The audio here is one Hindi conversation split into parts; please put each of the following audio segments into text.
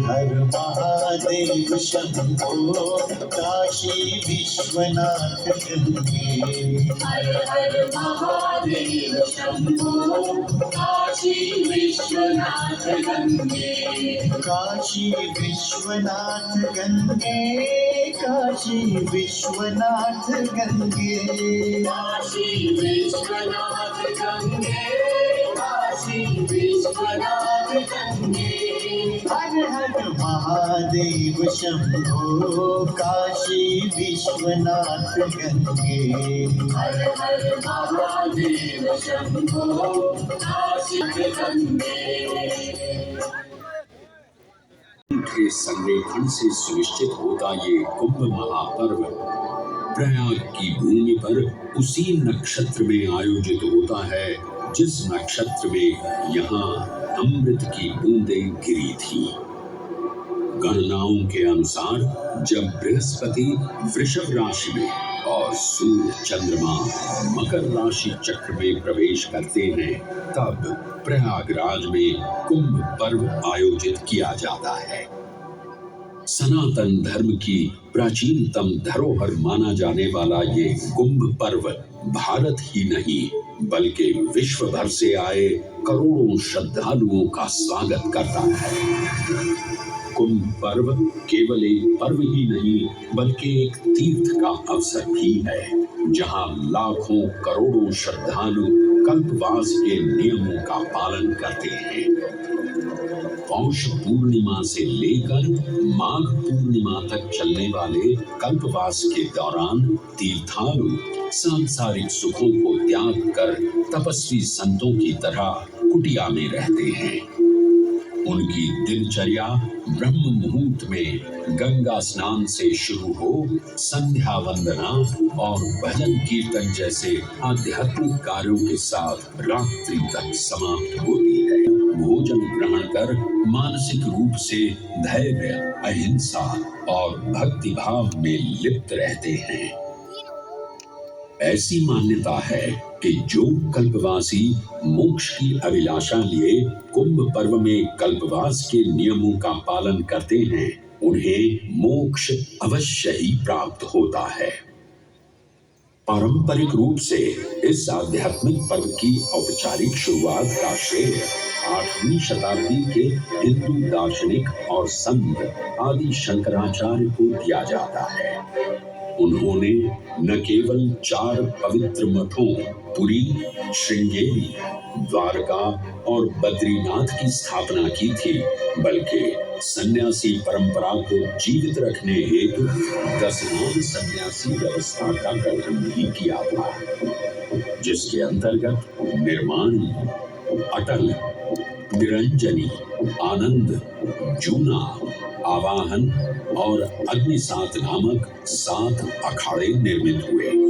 हर महादेव शंभो काशी विश्वनाथ गंगे। हर हर महादेव शंभो काशी विश्वनाथ गंगे। काशी विश्वनाथ गंगे, काशी विश्वनाथ गंगे। काशी विश्वनाथ गंगे, काशी विश्वनाथ गंगे। हर हर महादेव शंभो काशी विश्वनाथ गंगे। हर हर महादेव शंभो काशी गंगे। के संरेखण से सुनिश्चित होता ये कुंभ महापर्व प्रयाग की भूमि पर उसी नक्षत्र में आयोजित होता है जिस नक्षत्र में यहाँ अमृत की बूंदें गिरी थी। गणनाओं के अनुसार जब बृहस्पति वृषभ राशि में और सूर्य चंद्रमा मकर राशि चक्र में प्रवेश करते हैं तब प्रयागराज में कुंभ पर्व आयोजित किया जाता है। सनातन धर्म की प्राचीनतम धरोहर माना जाने वाला ये कुंभ पर्व भारत ही नहीं बल्कि विश्व भर से आए करोड़ों श्रद्धालुओं का स्वागत करता है। कुंभ पर्व केवल एक पर्व ही नहीं बल्कि एक तीर्थ का अवसर भी है जहां लाखों करोड़ों श्रद्धालु कल्पवास के नियमों का पालन करते हैं। पौष पूर्णिमा से लेकर माघ पूर्णिमा तक चलने वाले कल्पवास के दौरान तीर्थालु सांसारिक सुखों को त्याग कर तपस्वी संतों की तरह कुटिया में रहते हैं। उनकी दिनचर्या ब्रह्म मुहूर्त में गंगा स्नान से शुरू हो संध्या वंदना और भजन कीर्तन जैसे आध्यात्मिक कार्यों के साथ रात्रि तक समाप्त होती है। भोजन ग्रहण कर मानसिक रूप से धैर्य, अहिंसा और भक्ति भाव में लिप्त रहते हैं। ऐसी मान्यता है कि जो कल्पवासी मोक्ष की अभिलाषा लिए कुंभ पर्व में कल्पवास के नियमों का पालन करते हैं उन्हें मोक्ष अवश्य ही प्राप्त होता है। पारंपरिक रूप से इस आध्यात्मिक पर्व की औपचारिक शुरुआत का श्रेय 8वीं शताब्दी के हिंदू दार्शनिक और संत आदि शंकराचार्य को दिया जाता है। उन्होंने न केवल 4 पवित्र मठों पुरी, श्रृंगेरी, द्वारका और बद्रीनाथ की स्थापना की थी बल्कि सन्यासी परंपरा को जीवित रखने हेतु 10 नाम सन्यासी व्यवस्था का गठन भी किया था, जिसके अंतर्गत निर्माणी, अटल, निरंजनी, आनंद, जूना, आवाहन और अग्निसात नामक 7 अखाड़े निर्मित हुए।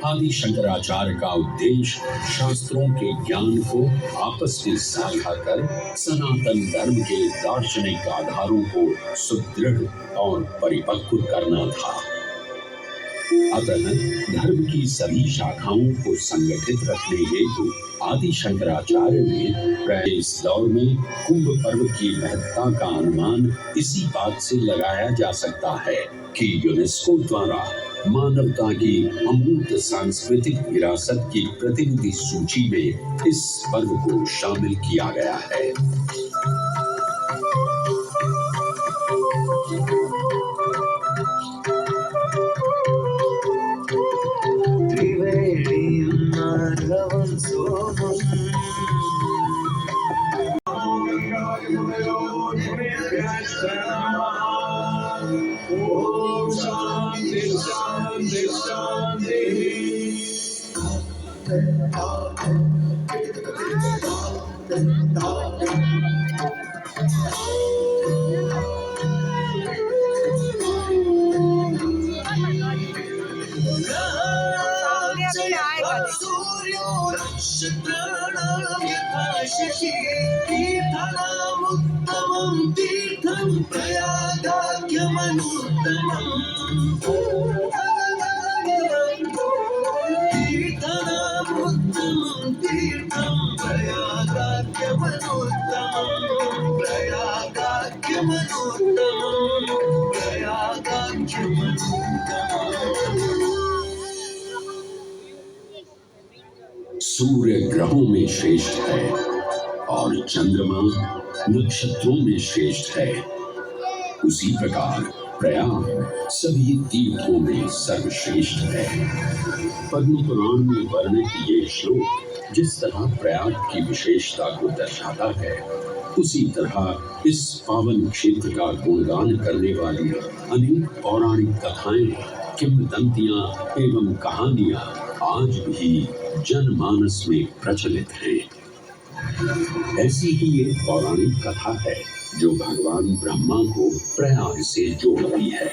आदि शंकराचार्य का उद्देश्य शास्त्रों के ज्ञान को आपस में साझा कर सनातन धर्म के दार्शनिक आधारों को सुदृढ़ और परिपक्व करना था। अतः धर्म की सभी शाखाओं को संगठित रखने हेतु आदि शंकराचार्य ने प्राय इस दौर में कुंभ पर्व की महत्ता का अनुमान इसी बात से लगाया जा सकता है कि यूनेस्को द्वारा मानवता की अमूर्त सांस्कृतिक विरासत की प्रतिनिधि सूची में इस पर्व को शामिल किया गया है। सूर्य ग्रहों में श्रेष्ठ है और चंद्रमा नक्षत्रों में श्रेष्ठ है, उसी प्रकार प्रयाग सभी तीर्थों में सर्वश्रेष्ठ है। पद्म पुराण में वर्णित ये श्लोक जिस तरह प्रयाग की विशेषता को दर्शाता है, उसी तरह इस पावन क्षेत्र का गुणगान करने वाली अनेक पौराणिक कथाएं, किंवदंतियां एवं कहानियां आज भी जनमानस में प्रचलित हैं। ऐसी ही एक पौराणिक कथा है जो भगवान ब्रह्मा को प्रयाग से जोड़ती है।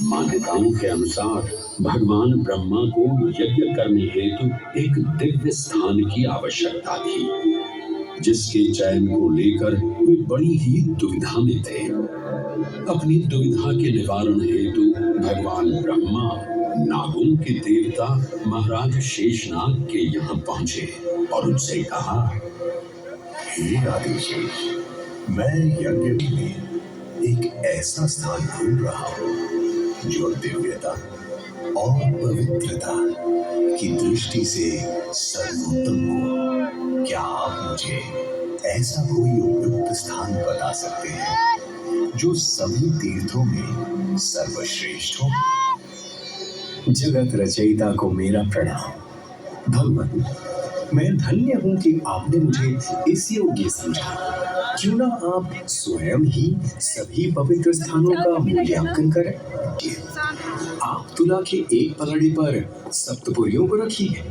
मान्यताओं के अनुसार भगवान ब्रह्मा को यज्ञ करने हेतु एक दिव्य स्थान की आवश्यकता थी, जिसके चयन को लेकर वे बड़ी ही दुविधा में थे। अपनी दुविधा के निवारण हेतु भगवान ब्रह्मा नागों के देवता महाराज शेषनाग के यहाँ पहुंचे और उनसे कहा, हे आदिशेष, मैं यज्ञ में एक ऐसा स्थान ढूंढ रहा हूँ जो दिव्यता और पवित्रता की दृष्टि से सर्वोत्तम हो। क्या आप मुझे ऐसा कोई उपयुक्त स्थान बता सकते हैं जो सभी तीर्थों में सर्वश्रेष्ठ हो? जगत रचयिता को मेरा प्रणाम। भगवान, मैं धन्य हूँ कि आपने मुझे इस योग्य समझा। क्यों ना आप स्वयं ही सभी पवित्र स्थानों का मूल्यांकन करें। आप तुला के एक पलड़े पर सप्तपुरियों को रखिए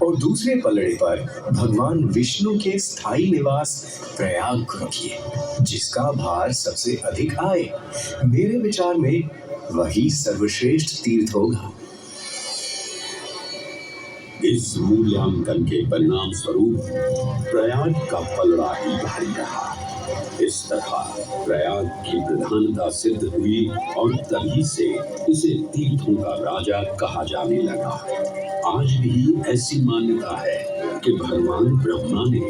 और दूसरे पलड़े पर भगवान विष्णु के स्थायी निवास प्रयाग को रखिए, जिसका भार सबसे अधिक आए। मेरे विचार में वही सर्वश्रेष्ठ तीर्थ होगा। इस मूल्यांकन के परिणाम स्वरूप प्रयाग का पलड़ा ही भारी रहा। इस तरह प्रयाग की प्रधानता सिद्ध हुई और तभी से इसे तीर्थों का राजा कहा जाने लगा। आज भी ऐसी मान्यता है कि भगवान ब्रह्मा ने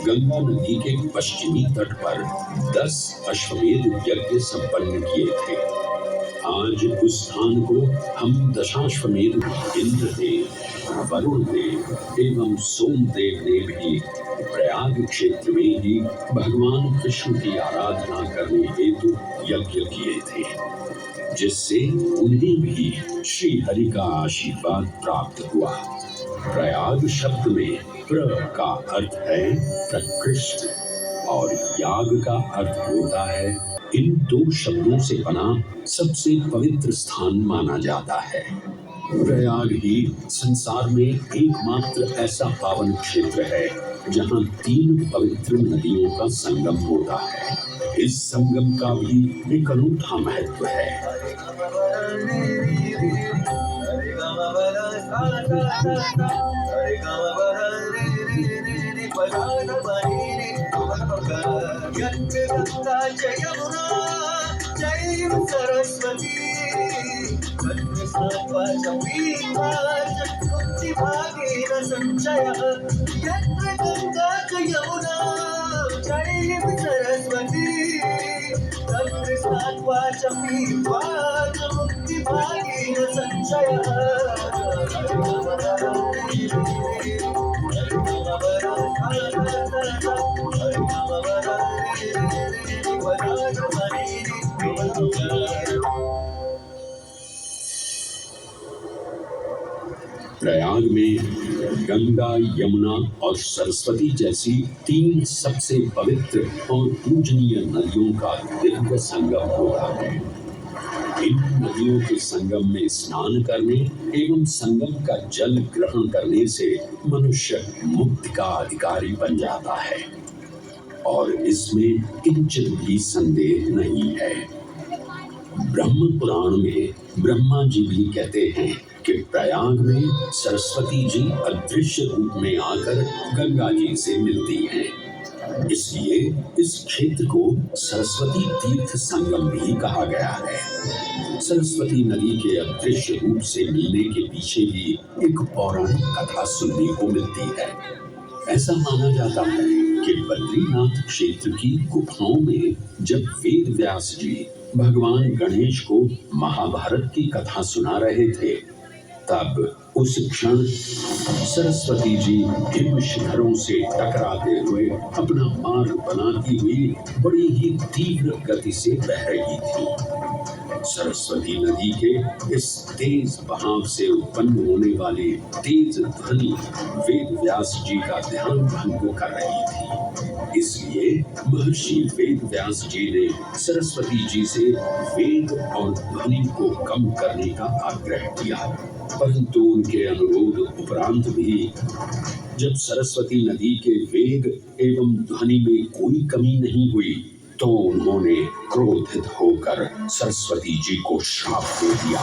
गंगा नदी के पश्चिमी तट पर 10 अश्वमेध यज्ञ संपन्न किए थे। आज उस स्थान को हम दशाश्वमेध इंद्रदेव, वरुण देव एवं सोमदेव ने भी प्रयाग क्षेत्र में ही भगवान विष्णु की आराधना करने हेतु यज्ञ किए थे, जिससे उन्हें भी श्री हरि का आशीर्वाद प्राप्त हुआ। प्रयाग शब्द में प्र का अर्थ है प्रकृष्ट और याग का अर्थ होता है इन दो शब्दों से बना सबसे पवित्र स्थान माना जाता है। प्रयाग ही संसार में एकमात्र ऐसा पावन क्षेत्र है जहाँ 3 पवित्र नदियों का संगम होता है। इस संगम का भी एक अनूठा महत्व है। सरस्वती संचय यत्र गंगा च यमुना जयेम सरस्वती तत्र स्नात्वा च पीत्वा च मुक्तिभागेन संचयः। प्रयाग में गंगा, यमुना और सरस्वती जैसी 3 सबसे पवित्र और पूजनीय नदियों का दिव्य संगम होता है। इन नदियों के संगम में स्नान करने एवं संगम का जल ग्रहण करने से मनुष्य मुक्ति का अधिकारी बन जाता है और इसमें किंचित भी संदेह नहीं है। ब्रह्म पुराण में ब्रह्मा जी भी कहते हैं कि प्रयाग में सरस्वती जी अदृश्य रूप में आकर गंगा जी से मिलती हैं। इसलिए इस क्षेत्र को सरस्वती तीर्थ संगम भी कहा गया है। सरस्वती नदी के अदृश्य रूप से मिलने के पीछे भी एक पौराणिक कथा सुनने को मिलती है। ऐसा माना जाता है कि बद्रीनाथ क्षेत्र की गुफाओं में जब वेद व्यास जी भगवान गणेश को महाभारत की कथा सुना रहे थे, तब उस क्षण सरस्वती जी हिम शिखरों से टकराते हुए अपना मार्ग बनाती हुई बड़ी ही तीव्र गति से बह रही थी। सरस्वती नदी के इस तेज बहाव से उत्पन्न होने वाली तेज ध्वनि वेद व्यास जी का ध्यान भंग कर रही थी। इसलिए महर्षि वेद व्यास जी ने सरस्वती जी से वेग और ध्वनि को कम करने का आग्रह किया, परंतु उनके अनुरोध उपरांत भी जब सरस्वती नदी के वेग एवं ध्वनि में कोई कमी नहीं हुई, तो उन्होंने क्रोधित होकर सरस्वती जी को श्राप दे दिया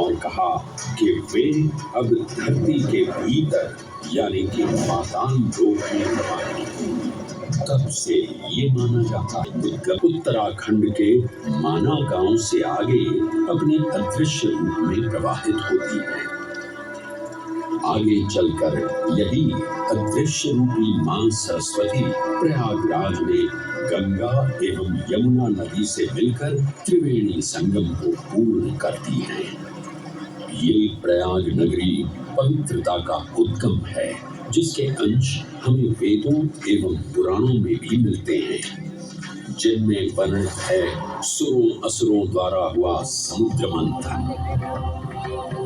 और कहा कि वे अब धरती के भीतर यानी कि पाताल लोक में रहेंगी। तब से ये माना जाता है कि उत्तराखंड के माना गांव से आगे अपने अदृश्य रूप में प्रवाहित होती है। आगे चलकर यही अदृश्य रूपी मां सरस्वती प्रयागराज में गंगा एवं यमुना नदी से मिलकर त्रिवेणी संगम को पूर्ण करती है। ये प्रयाग नगरी पवित्रता का उद्गम है, जिसके अंश हमें वेदों एवं पुराणों में भी मिलते हैं, जिनमें वर्णित है सुरों असुरों द्वारा हुआ समुद्र मंथन।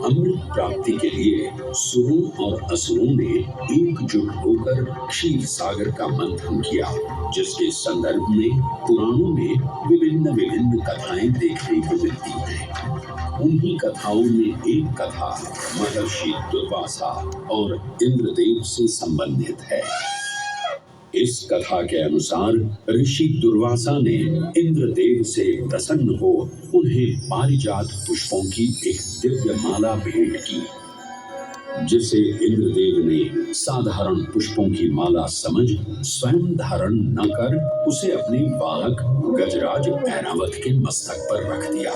अमृत प्राप्ति के लिए सुरों और असुरों ने एकजुट होकर क्षीर सागर का मंथन किया, जिसके संदर्भ में पुराणों में विभिन्न कथाएं देखने को मिलती हैं। उन्हीं कथाओं में एक कथा महर्षि दुर्वासा और इंद्रदेव से संबंधित है। इस कथा के अनुसार ऋषि दुर्वासा ने इंद्रदेव से प्रसन्न हो उन्हें पारिजात पुष्पों की एक दिव्य माला भेंट की, जिसे इंद्रदेव ने साधारण पुष्पों की माला समझ स्वयं धारण न कर उसे अपने बालक गजराज ऐरावत के मस्तक पर रख दिया।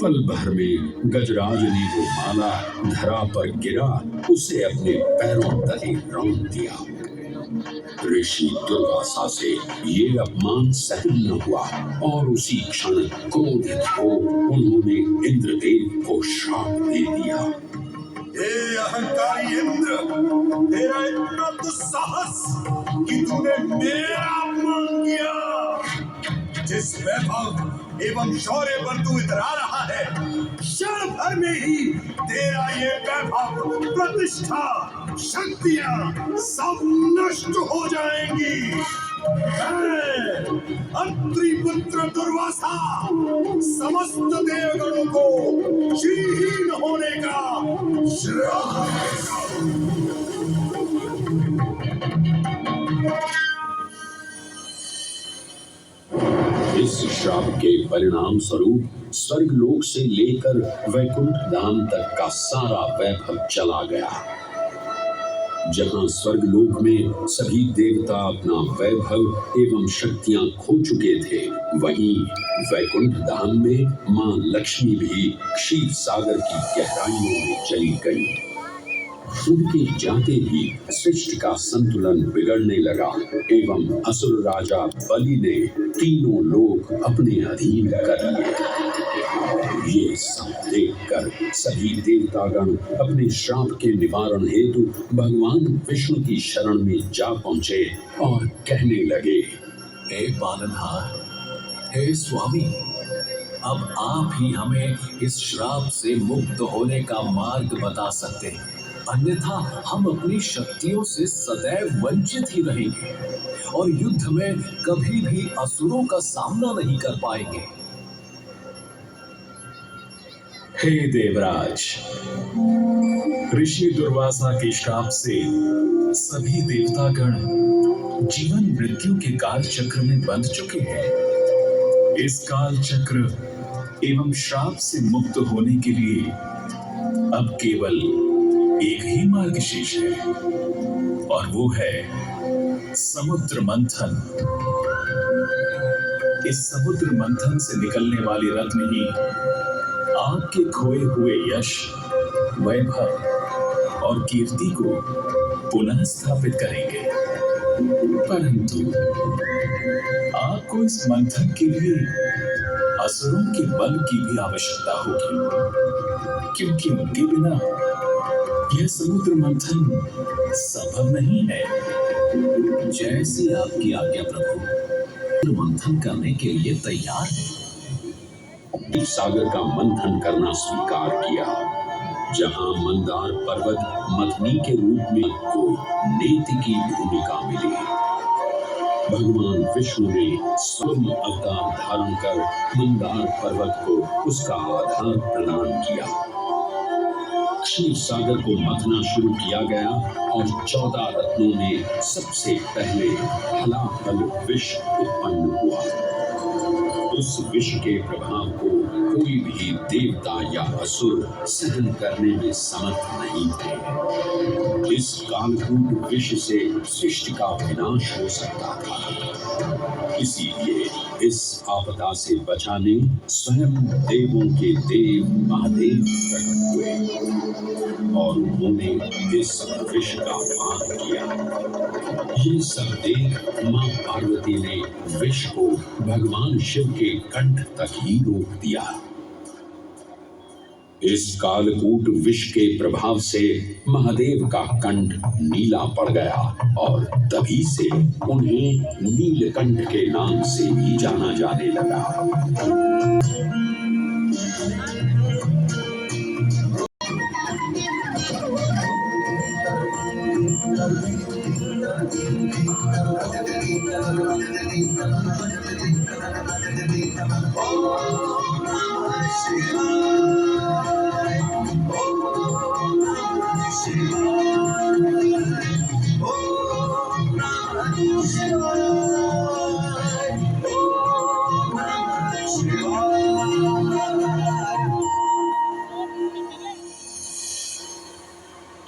पल भर में गजराज ने वो माला धरा पर गिरा उसे अपने पैरों तले रौंद दिया। ऋषि दुर्वासा से ये अपमान सहन न हुआ और उसी क्षण क्रोधित हो उन्होंने इंद्रदेव को श्राप दे दिया। हे अहंकारी इंद्र, तेरा इतना दुस्साहस कि तूने मेरा अपमान किया। जिस वैभव एवं शौर्य पर तू इतरा रहा है, क्षण भर में ही तेरा ये वैभव, प्रतिष्ठा, शक्तियां सब नष्ट हो जाएंगी। अत्रिपुत्र दुर्वासा समस्त देवगणों को श्रीहीन होने का श्राप इस श्राप के परिणाम स्वरूप स्वर्गलोक से लेकर वैकुंठ धाम तक का सारा वैभव चला गया। जहां स्वर्गलोक में सभी देवता अपना वैभव एवं शक्तियां खो चुके थे, वहीं वैकुंठ धाम में मां लक्ष्मी भी क्षीर सागर की गहराइयों में चली गई। उनके जाते ही सृष्टि का संतुलन बिगड़ने लगा एवं असुर राजा बलि ने तीनों लोक अपने अधीन कर लिए। ये सब देखकर सभी देवतागण अपने श्राप के निवारण हेतु भगवान विष्णु की शरण में जा पहुंचे और कहने लगे, हे पालनहार, हे स्वामी, अब आप ही हमें इस श्राप से मुक्त होने का मार्ग बता सकते हैं, अन्यथा हम अपनी शक्तियों से सदैव वंचित ही रहेंगे और युद्ध में कभी भी असुरों का सामना नहीं कर पाएंगे। हे देवराज, ऋषि दुर्वासा के श्राप से सभी देवतागण जीवन मृत्यु के काल चक्र में बंध चुके हैं। इस काल चक्र एवं श्राप से मुक्त होने के लिए अब केवल एक ही मार्ग शेष है और वो है समुद्र मंथन। इस समुद्र मंथन से निकलने वाली रत्न ही आपके खोए हुए यश, वैभव और कीर्ति को पुनः स्थापित करेंगे। परंतु आपको इस मंथन के लिए असुरों के बल की भी आवश्यकता होगी, क्योंकि उनके बिना यह समुद्र मंथन संभव नहीं है। जैसी आपकी आज्ञा प्रभु, मंथन करने के लिए तैयार है। सागर का मंथन करना स्वीकार किया, जहां मंदार पर्वत मथनी के रूप में को नेति की भूमिका मिली। भगवान विष्णु ने स्वयं अवतार धारण कर मंदार पर्वत को उसका आधार प्रदान किया। क्षीर सागर को मथना शुरू किया गया और 14 रत्नों में सबसे पहले हलाहल विष उत्पन्न हुआ। उस विष के प्रभाव को कोई भी देवता या असुर सहन करने में समर्थ नहीं थे। इस कालकूट विष से सृष्टि का विनाश हो सकता था। इसीलिए इस आपदा से बचाने स्वयं देवों के देव महादेव प्रकट हुए और उन्होंने इस विष का पान किया। ये सब देख मां पार्वती ने विष को भगवान शिव के कंठ तक ही रोक दिया। इस कालकूट विष के प्रभाव से महादेव का कंठ नीला पड़ गया और तभी से उन्हें नीलकंठ के नाम से भी जाना जाने लगा।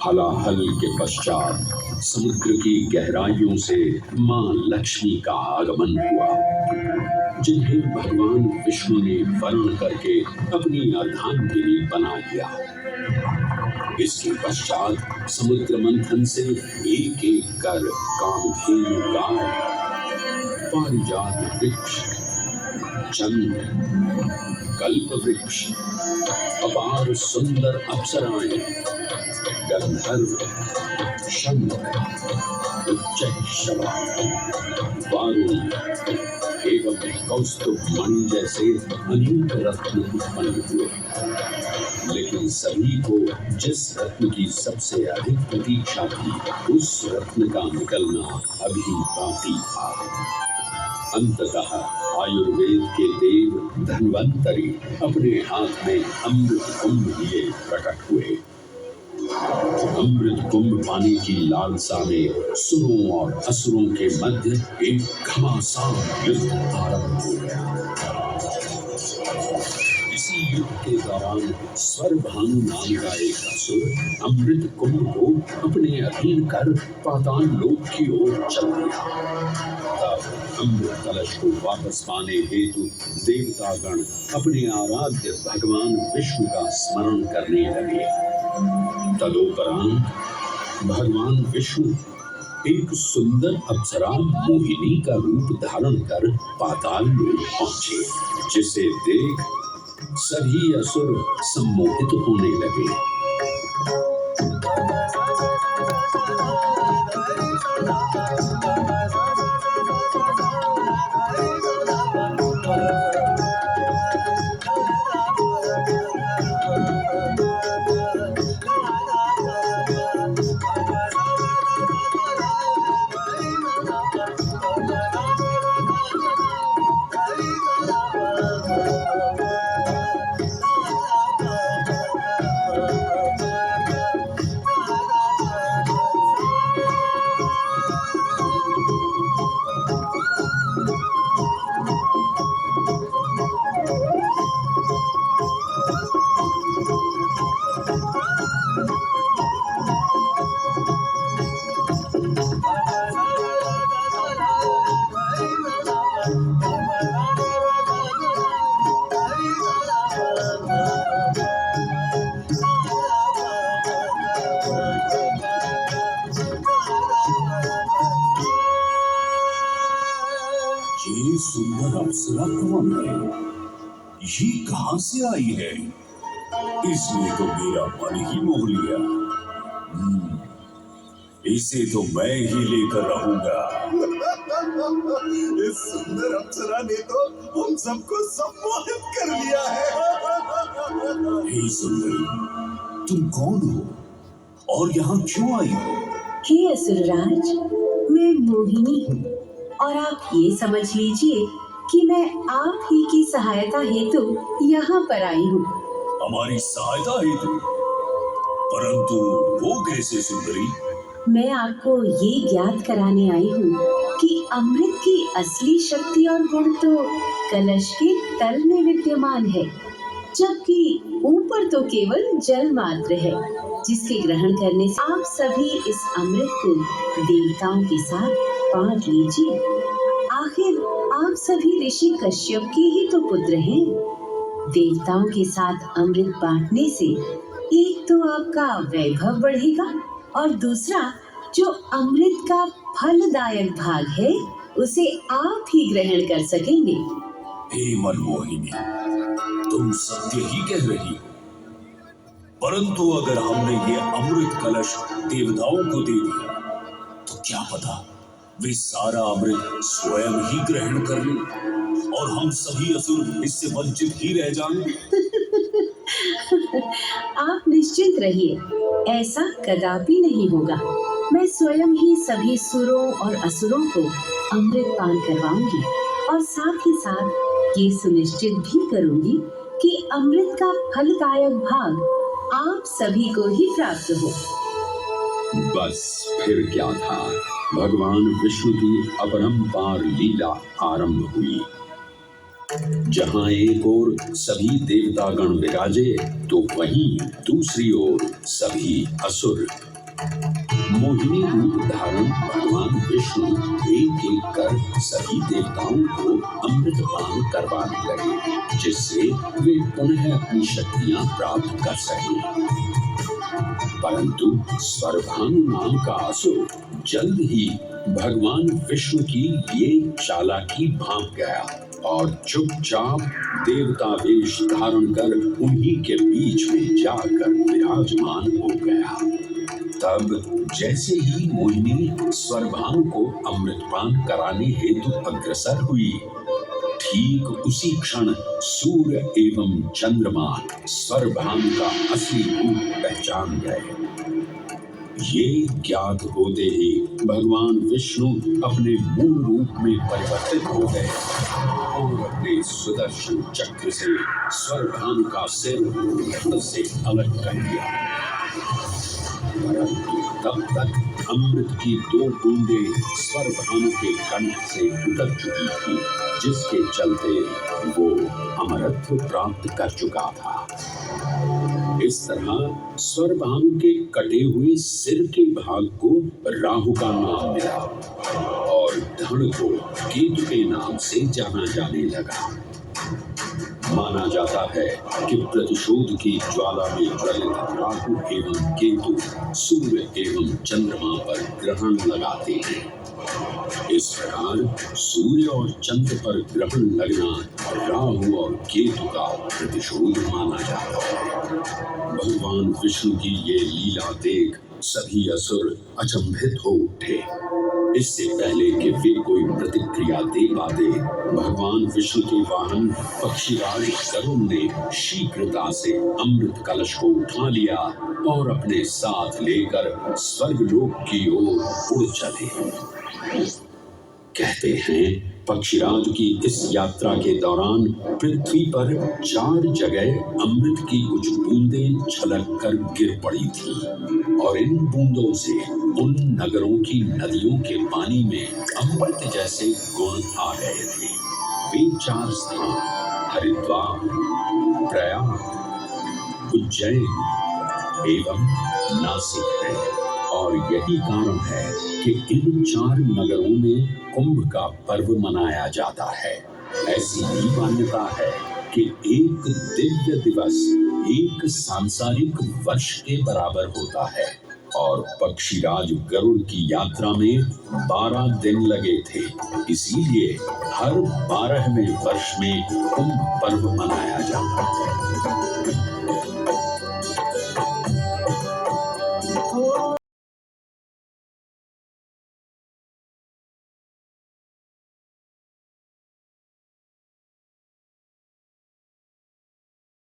हलाहल के पश्चात समुद्र की गहराइयों से मां लक्ष्मी का आगमन हुआ, जिन्हें भगवान विष्णु ने वर्ण करके अपनी अर्धांगिनी बना लिया। इसके पश्चात समुद्र मंथन से एक एक कर कामधेनु गाय, पारिजात वृक्ष, चंद्र, कल्प वृक्ष, अपार सुंदर अप्सराएं, गंधर्व, शंख, उच्चैःश्रवा, वारुण एवं कौस्तुभ मणि जैसे अनेक रत्न उत्पन्न हुए। लेकिन सभी को जिस रत्न की सबसे अधिक प्रतीक्षा थी, उस रत्न का निकलना अभी बाकी था। अंततः आयुर्वेद के देव धन्वंतरी अपने हाथ में अमृत कुंभ लिए प्रकट हुए। अमृत कुंभ पाने की लालसा में सुरों और असुरों के मध्य एक घमासान युद्ध आरंभ हो गया। इसी युद्ध के दौरान स्वरभानु नाम का एक असुर अमृत कुंभ को अपने अधीन कर पाताल लोक की ओर चल दिया। तब अमृत कलश को वापस पाने हेतु देवतागण अपने आराध्य भगवान विष्णु का स्मरण करने लगे। तदोपरांत भगवान विष्णु एक सुंदर अप्सरा मोहिनी का रूप धारण कर पाताल लोक पहुंचे, जिसे देख सभी असुर सम्मोहित होने लगे। ये सुंदर अप्सरा कौन है? ये कहां से आई है? इसने तो मेरा मन ही मोह लिया। इसे तो मैं ही लेकर रहूंगा। इस सुंदर अप्सरा ने तो हम सबको सम्मोहित कर लिया है। हे सुंदरी, तुम कौन हो और यहाँ क्यों आई हो? हे असुरराज, मैं मोहिनी हूँ और आप ये समझ लीजिए कि मैं आप ही की सहायता हेतु यहाँ पर आई हूँ। हमारी सहायता हेतु? परंतु वो कैसे सुंदरी? मैं आपको ये ज्ञात कराने आई हूँ कि अमृत की असली शक्ति और गुण तो कलश के तल में विद्यमान है, जबकि ऊपर तो केवल जल मात्र है, जिसके ग्रहण करने से आप सभी इस अमृत को देवताओं के साथ बांट लीजिए। आखिर आप सभी ऋषि कश्यप के ही तो पुत्र हैं। देवताओं के साथ अमृत बांटने से एक तो आपका वैभव बढ़ेगा और दूसरा जो अमृत का फलदायक भाग है उसे आप ही ग्रहण कर सकेंगे। हे मनमोहिनी, तुम सत्य ही कह रही हो, परंतु अगर हमने ये अमृत कलश देवताओं को दे दिया तो क्या पता वे सारा अमृत स्वयं ही ग्रहण कर लें और हम सभी असुर इससे वंचित ही रह जाएं। आप निश्चिंत रहिए, ऐसा कदापि नहीं होगा। मैं स्वयं ही सभी सुरों और असुरों को अमृत पान करवाऊंगी और साथ ही साथ ये सुनिश्चित भी करूंगी कि अमृत का फलदायक भाग आप सभी को ही प्राप्त हो। बस फिर क्या था, भगवान विष्णु की अपरंपार लीला आरंभ हुई। जहां एक ओर सभी देवतागण विराजे तो वहीं दूसरी ओर सभी असुर। मोहिनी रूप धारण भगवान विष्णु एक एक कर सभी देवताओं को अमृत पान करवाने लगे, जिससे वे पुनः अपनी शक्तियां प्राप्त कर सकें। परंतु स्वरभानु नाम का असुर जल्द ही भगवान विष्णु की ये चालाकी भांप गया और चुपचाप देवता वेश धारण कर उन्हीं के बीच में जाकर विराजमान हो गया। तब जैसे ही मोहिनी स्वरभानु को अमृतपान कराने हेतु अग्रसर हुई, ठीक उसी क्षण सूर्य एवं चंद्रमा स्वरभानु का असली रूप पहचान गए। ये ज्ञात होते ही भगवान विष्णु अपने मूल रूप में परिवर्तित हो गए और अपने सुदर्शन चक्र से स्वरभानु का सिर से अलग कर दिया। परंतु तब तक अमृत की 2 बूंदें स्वरभानु के कंठ से उतर चुकी थी, जिसके चलते वो अमरत्व प्राप्त कर चुका था। इस तरह स्वरभानु के कटे हुए सिर के भाग को राहु का नाम मिला और धड़ को केतु के नाम से जाना जाने लगा। माना जाता है कि प्रतिशोध की ज्वाला में ज्वलित राहु एवं केतु सूर्य एवं चंद्रमा पर ग्रहण लगाते हैं। इस प्रकार सूर्य और चंद्र पर ग्रहण लगना राहु और केतु का प्रतिशोध माना जाता है। भगवान विष्णु की ये लीला देख सभी असुर अचंभित हो उठे। इससे पहले कि वे कोई प्रतिक्रिया दे पाते, भगवान विष्णु के वाहन पक्षीराज गरुड़ ने शीघ्रता से अमृत कलश को उठा लिया और अपने साथ लेकर स्वर्गलोक की ओर उड़ चले। कहते हैं पक्षीराज की इस यात्रा के दौरान पृथ्वी पर 4 जगह अमृत की कुछ बूंदें छलक कर गिर पड़ी थी और इन बूंदों से उन नगरों की नदियों के पानी में अमृत जैसे गुण आ गए थे। वे 4 स्थान हरिद्वार, प्रयाग, उज्जैन एवं नासिक है और यही कारण है कि इन 4 नगरों में कुंभ का पर्व मनाया जाता है। ऐसी भी मान्यता है कि एक दिव्य दिवस एक सांसारिक वर्ष के बराबर होता है और पक्षीराज गरुड़ की यात्रा में 12 दिन लगे थे। इसीलिए हर 12वें वर्ष में कुंभ पर्व मनाया जाता है।